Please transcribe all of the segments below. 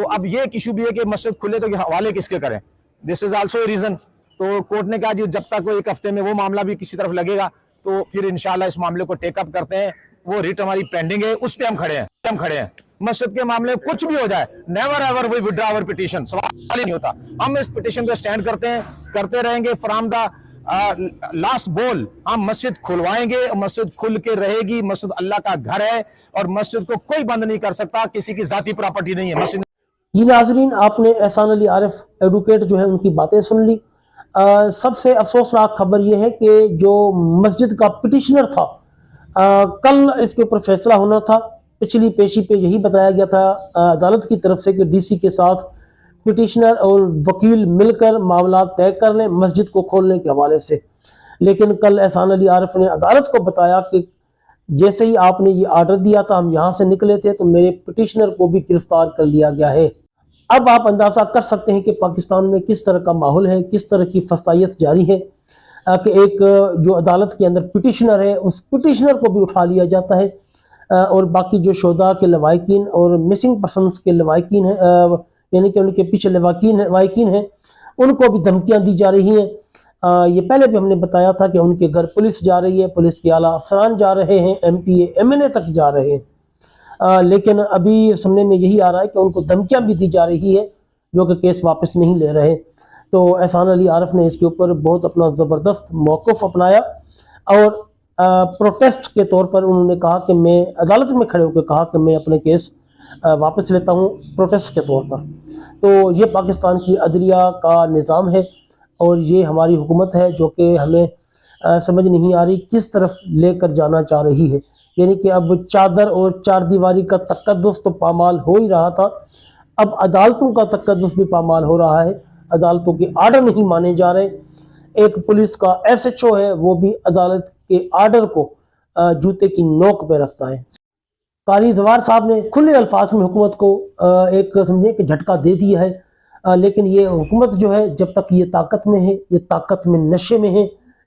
تو اب یہ ایک ایشو بھی ہے کہ مسجد کھلے تو حوالے کس کے کریں. دس از آلسو اے ریزن. تو کورٹ نے کہا جی جب تک وہ ایک ہفتے میں وہ معاملہ بھی کسی طرف لگے گا تو پھر انشاءاللہ اس معاملے کو ٹیک اپ کرتے ہیں. وہ ریٹ ہماری پینڈنگ ہے, اس پہ ہم کھڑے ہیں. مسجد کے معاملے میں کچھ بھی ہو جائے, never ever we ودرا our petition, سوال ہی نہیں ہوتا. ہم اس پٹیشن پہ سٹینڈ کرتے رہیں گے فرام دا لاسٹ بول. ہم مسجد کھلوائیں گے, مسجد کھل کے رہے گی. مسجد اللہ کا گھر ہے اور مسجد کو کوئی بند نہیں کر سکتا, کسی کی ذاتی پراپرٹی نہیں ہے مسجد. جی ناظرین, آپ نے احسان علی عارف ایڈوکیٹ جو ہے ان کی باتیں سن لی. سب سے افسوسناک خبر یہ ہے کہ جو مسجد کا پٹیشنر تھا, کل اس کے اوپر فیصلہ ہونا تھا. پچھلی پیشی پہ یہی بتایا گیا تھا عدالت کی طرف سے کہ ڈی سی کے ساتھ پٹیشنر اور وکیل مل کر معاملات طے کر لیں مسجد کو کھولنے کے حوالے سے. لیکن کل احسان علی عارف نے عدالت کو بتایا کہ جیسے ہی آپ نے یہ آرڈر دیا تھا ہم یہاں سے نکلے تھے تو میرے پٹیشنر کو بھی گرفتار کر لیا گیا ہے. اب آپ اندازہ کر سکتے ہیں کہ پاکستان میں کس طرح کا ماحول ہے, کس طرح کی فسادیت جاری ہے کہ ایک جو عدالت کے اندر پٹیشنر ہے اس پٹیشنر کو بھی اٹھا لیا جاتا ہے, اور باقی جو شہداء کے لواحقین اور مسنگ پرسنس کے لواحقین ہیں, یعنی کہ ان کے پیچھے لواحقین ہیں, ان کو بھی دھمکیاں دی جا رہی ہیں. یہ پہلے بھی ہم نے بتایا تھا کہ ان کے گھر پولیس جا رہی ہے, پولیس کے اعلیٰ افسران جا رہے ہیں, M P A M N A تک جا رہے ہیں. لیکن ابھی سننے میں یہی آ رہا ہے کہ ان کو دھمکیاں بھی دی جا رہی ہے جو کہ کیس واپس نہیں لے رہے. تو احسان علی عارف نے اس کے اوپر بہت اپنا زبردست موقف اپنایا اور پروٹیسٹ کے طور پر انہوں نے کہا کہ میں عدالت میں کھڑے ہو کے کہا کہ میں اپنے کیس واپس لیتا ہوں پروٹیسٹ کے طور پر. تو یہ پاکستان کی عدلیہ کا نظام ہے اور یہ ہماری حکومت ہے جو کہ ہمیں سمجھ نہیں آ رہی کس طرف لے کر جانا چاہ رہی ہے. یعنی کہ اب چادر اور چار دیواری کا تقدس تو پامال ہو ہی رہا تھا, اب عدالتوں کا تقدس بھی پامال ہو رہا ہے. عدالتوں کے آرڈر نہیں مانے جا رہے. ایک پولیس کا ایس ایچ او ہے وہ بھی عدالت کے آرڈر کو جوتے کی نوک پہ رکھتا ہے. قاری زوار صاحب نے کھلے الفاظ میں حکومت کو ایک سمجھے کہ جھٹکا دے دیا ہے, لیکن یہ حکومت جو ہے جب تک یہ طاقت میں ہے, یہ طاقت میں نشے میں ہے,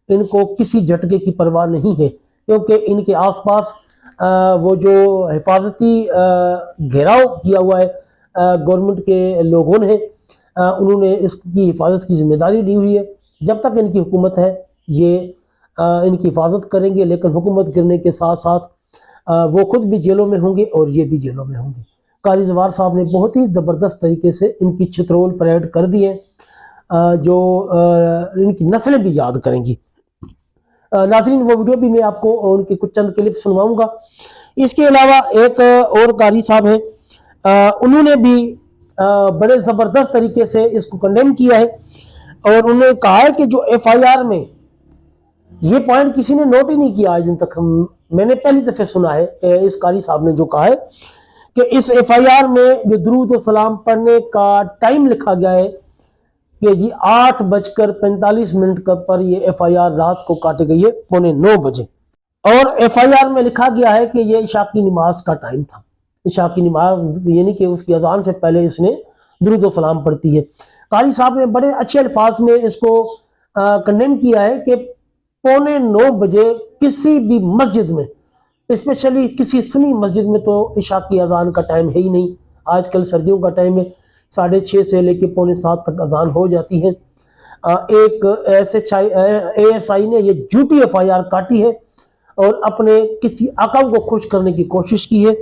ان کو کسی جھٹکے کی پرواہ نہیں ہے کیونکہ ان کے آس پاس وہ جو حفاظتی گھیراؤ کیا ہوا ہے گورنمنٹ کے لوگوں نے, انہوں نے اس کی حفاظت کی ذمہ داری لی ہوئی ہے. جب تک ان کی حکومت ہے یہ ان کی حفاظت کریں گے, لیکن حکومت گرنے کے ساتھ ساتھ وہ خود بھی جیلوں میں ہوں گے اور یہ بھی جیلوں میں ہوں گے. قاری زوار صاحب نے بہت ہی زبردست طریقے سے ان کی چترول پریڈ کر دی ہے جو ان کی نسلیں بھی یاد کریں گی. ناظرین وہ ویڈیو بھی میں آپ کو ان کی کچھ چند کلپ سنواؤں گا. اس کے علاوہ ایک اور قاری صاحب ہیں, انہوں نے بھی بڑے زبردست طریقے سے اس کو کنڈیم کیا ہے اور انہوں نے کہا ہے کہ جو ایف آئی آر میں یہ پوائنٹ کسی نے نوٹ ہی نہیں کیا آج دن تک, میں نے پہلی دفعہ سنا ہے اس قاری صاحب نے جو کہا ہے کہ اس ایف آئی آر میں جو درود و سلام پڑھنے کا ٹائم لکھا گیا ہے کہ جی 8:45 پر یہ ایف آئی آر رات کو کاٹی گئی ہے 8:45 بجے, اور ایف آئی آر میں لکھا گیا ہے کہ یہ عشاء کی نماز کا ٹائم تھا. عشاء کی نماز یعنی کہ اس کی اذان سے پہلے اس نے درود و سلام پڑھتی ہے. قاری صاحب نے بڑے اچھے الفاظ میں اس کو کنڈیم کیا ہے کہ 8:45 بجے کسی بھی مسجد میں, اسپیشلی کسی سنی مسجد میں تو عشاء کی اذان کا ٹائم ہے ہی نہیں. آج کل سردیوں کا ٹائم ہے, 6:30 سے لے کے 6:45 تک اذان ہو جاتی ہے. ایک اے ایس آئی نے یہ جھوٹی ایف آئی آر کاٹی ہے اور اپنے کسی آقا کو خوش کرنے کی کوشش کی ہے,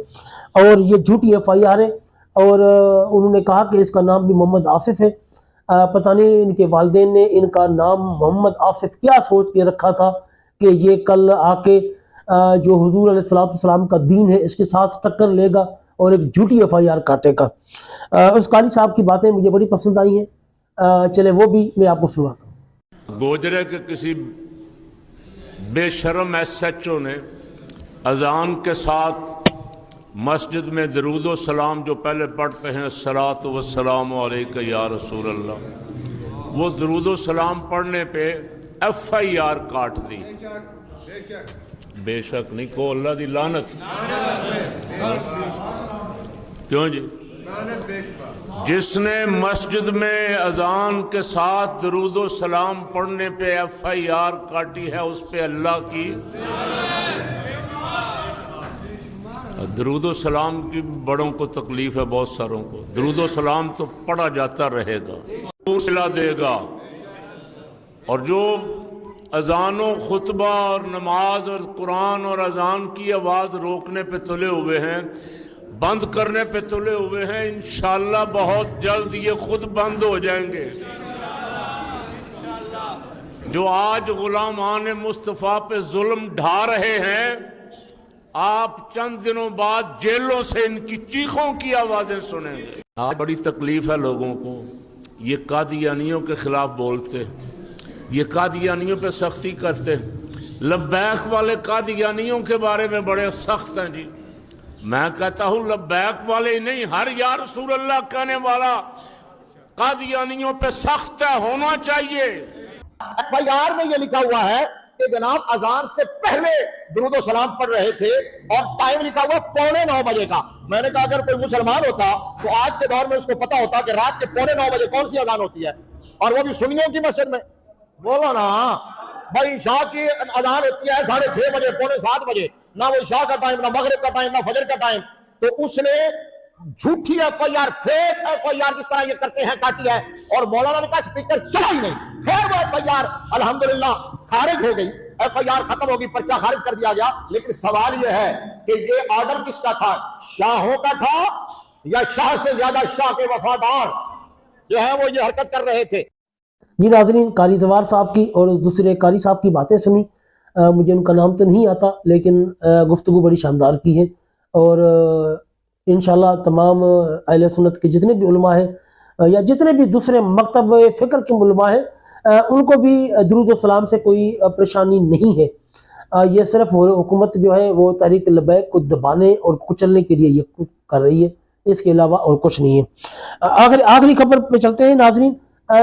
اور یہ جھوٹی ایف آئی آر ہے. اور انہوں نے کہا کہ اس کا نام بھی محمد آصف ہے. پتہ نہیں ان کے والدین نے ان کا نام محمد آصف کیا سوچ کے رکھا تھا کہ یہ کل آ کے جو حضور علیہ السلام کا دین ہے اس کے ساتھ ٹکر لے گا اور ایک جھوٹی ایف آئی آر کاٹے گا. اس قاری صاحب کی باتیں مجھے بڑی پسند آئی ہیں, چلے وہ بھی میں آپ کو سناتا ہوں. گوجرے کے کسی بے شرم ایس ایچ او نے اذان کے ساتھ مسجد میں درود و سلام جو پہلے پڑھتے ہیں الصلاۃ والسلام علیک یا رسول اللہ, وہ درود و سلام پڑھنے پہ ایف آئی آر کاٹ دی. بے شک نہیں کو اللہ دی لعنت. کیوں جی؟ جس نے مسجد میں اذان کے ساتھ درود و سلام پڑھنے پہ ایف آئی آر کاٹی ہے اس پہ اللہ کی درود و سلام کی بڑوں کو تکلیف ہے، بہت ساروں کو. درود و سلام تو پڑھا جاتا رہے گا، حوصلہ دے گا. اور جو اذان و خطبہ اور نماز اور قرآن اور اذان کی آواز روکنے پہ تلے ہوئے ہیں، بند کرنے پہ تلے ہوئے ہیں، انشاءاللہ بہت جلد یہ خود بند ہو جائیں گے. جو آج غلامان مصطفیٰ پہ ظلم ڈھا رہے ہیں، آپ چند دنوں بعد جیلوں سے ان کی چیخوں کی آوازیں سنیں گے. آج بڑی تکلیف ہے لوگوں کو. یہ قادیانیوں کے خلاف بولتے، یہ قادیانیوں پہ سختی کرتے. لبیک والے قادیانیوں کے بارے میں بڑے سخت ہیں جی. میں کہتا ہوں لبیک والے ہی نہیں، ہر یا رسول اللہ کہنے والا قادیانیوں پہ سخت ہے، ہونا چاہیے. ایف آئی آر میں یہ لکھا ہوا ہے کہ جناب اذان سے پہلے درود و سلام پڑھ رہے تھے اور ٹائم لکھا ہوا 8:45 بجے کا. میں نے کہا اگر کوئی مسلمان ہوتا تو آج کے دور میں اس کو پتا ہوتا کہ رات کے 8:45 بجے کون سی اذان ہوتی ہے، اور وہ بھی سنیوں کی مسجد میں. بولو نا بھائی، عشاء کی اذان ہوتی ہے 6:30 بجے، 6:45 بجے، نہ وہ عشاء کا ٹائم، نہ مغرب کا ٹائم، نہ فجر کا ٹائم. تو اس نے جھوٹی F I R, fake F I R جس طرح یہ کرتے ہیں کاٹی ہے، اور مولانا نے کہا اسپیکر چلا ہی نہیں. خیر وہ ایف آئی آر الحمدللہ خارج ہو گئی، ایف آئی آر ختم ہوگی، پرچہ خارج کر دیا گیا. لیکن سوال یہ ہے کہ یہ آرڈر کس کا تھا؟ شاہوں کا تھا یا شاہ سے زیادہ شاہ کے وفادار جو ہے وہ یہ حرکت کر رہے تھے؟ جی ناظرین، قاری زوار صاحب کی اور اس دوسرے قاری صاحب کی باتیں سنی. مجھے ان کا نام تو نہیں آتا، لیکن گفتگو بڑی شاندار کی ہے. اور انشاءاللہ تمام اہل سنت کے جتنے بھی علماء ہیں یا جتنے بھی دوسرے مکتب فکر کے علماء ہیں، ان کو بھی درود و سلام سے کوئی پریشانی نہیں ہے. یہ صرف حکومت جو ہے وہ تحریک لبیک کو دبانے اور کچلنے کے لیے یہ کر رہی ہے، اس کے علاوہ اور کچھ نہیں ہے. آخری خبر پہ چلتے ہیں ناظرین.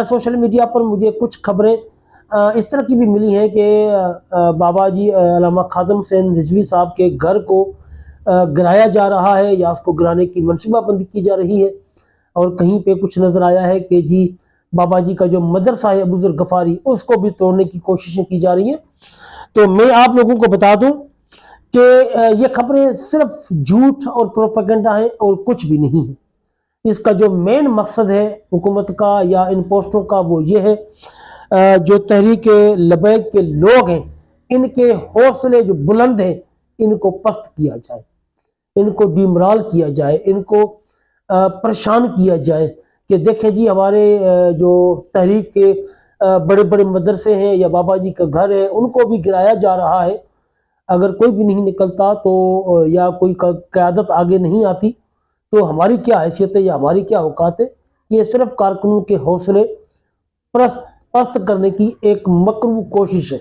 سوشل میڈیا پر مجھے کچھ خبریں اس طرح کی بھی ملی ہیں کہ بابا جی علامہ خادم حسین رضوی صاحب کے گھر کو گرایا جا رہا ہے یا اس کو گرانے کی منصوبہ بندی کی جا رہی ہے. اور کہیں پہ کچھ نظر آیا ہے کہ جی بابا جی کا جو مدرسہ ہے ابو ذر غفاری، اس کو بھی توڑنے کی کوششیں کی جا رہی ہیں. تو میں آپ لوگوں کو بتا دوں کہ یہ خبریں صرف جھوٹ اور پروپیگنڈا ہیں اور کچھ بھی نہیں ہے. اس کا جو مین مقصد ہے حکومت کا یا ان پوسٹوں کا وہ یہ ہے جو تحریک لبیک کے لوگ ہیں، ان کے حوصلے جو بلند ہیں ان کو پست کیا جائے، ان کو ڈیمرال کیا جائے، ان کو پریشان کیا جائے کہ دیکھیں جی ہمارے جو تحریک کے بڑے بڑے مدرسے ہیں یا بابا جی کا گھر ہے ان کو بھی گرایا جا رہا ہے. اگر کوئی بھی نہیں نکلتا تو یا کوئی قیادت آگے نہیں آتی تو ہماری کیا حیثیت ہے یا ہماری کیا اوقات ہے؟ یہ صرف کارکنوں کے حوصلے پست کرنے کی ایک مکروہ کوشش ہے.